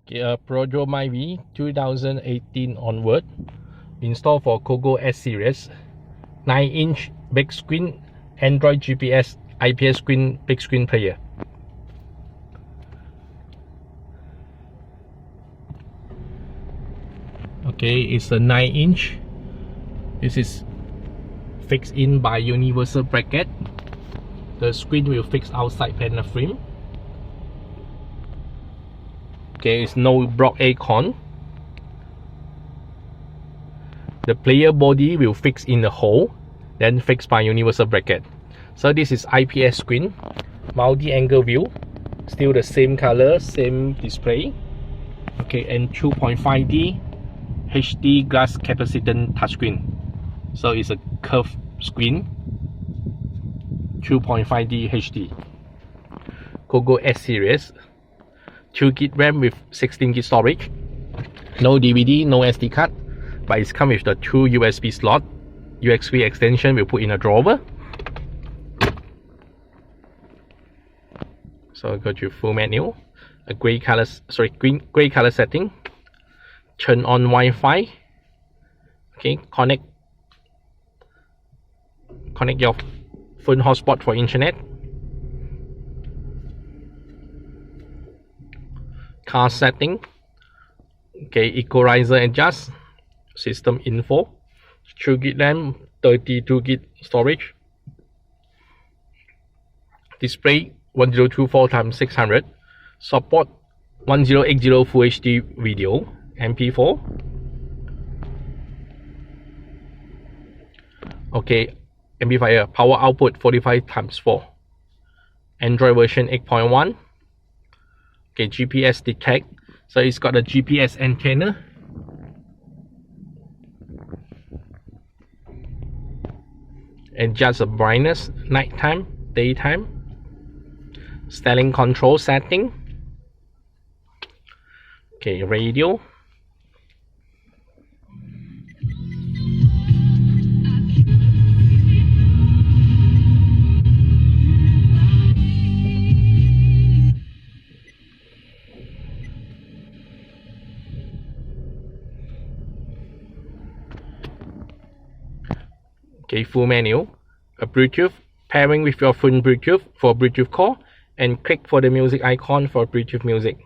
Perodua myvi 2018 onward, installed for Cogoo S Series, 9-inch big screen Android GPS IPS screen big screen player. Okay, it's a 9-inch. This is fixed in by universal bracket. The screen will fix outside panel frame. Okay, it's no block acorn. The player body will fix in the hole, then fixed by universal bracket. So this is IPS screen, multi-angle view, still the same color, same display. Okay, and 2.5D HD glass capacitance touchscreen. So it's a curved screen, 2.5D HD. Cogoo S Series, 2GB RAM with 16GB storage. No DVD, no SD card, but it's come with the 2 USB slot. USB extension will put in a drawer. So go to full menu, a gray color setting. Turn on Wi-Fi. Okay, connect your phone hotspot for internet. Car setting. Okay, equalizer adjust. System info. 2GB RAM, 32GB storage. Display 1024x600. Support 1080 Full HD video. MP4. Okay, amplifier power output 45x4. Android version 8.1. Okay, GPS detect. So it's got a GPS antenna. Adjust the brightness, nighttime, daytime. Styling control setting. Okay, radio. Okay, full menu, a Bluetooth, pairing with your phone Bluetooth for Bluetooth call, and click for the music icon for Bluetooth music.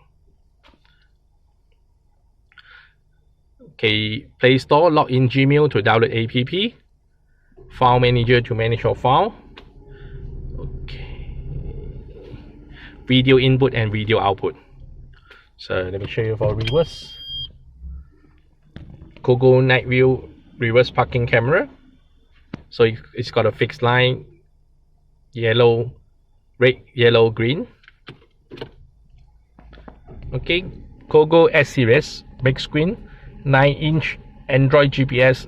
Okay, Play Store, log in Gmail to download app. File Manager to manage your file. Okay, video input and video output. So let me show you for reverse. Cogoo night view reverse parking camera. So it's got a fixed line, yellow, red, yellow, green. Okay, Cogoo S Series, big screen, 9-inch Android GPS,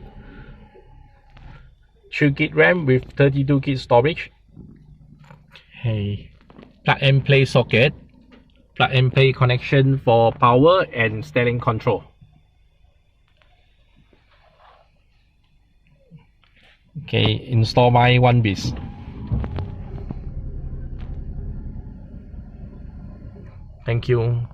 2GB RAM with 32GB storage. Okay, plug and play socket, plug and play connection for power and steering control. Okay, install by 1 piece. Thank you.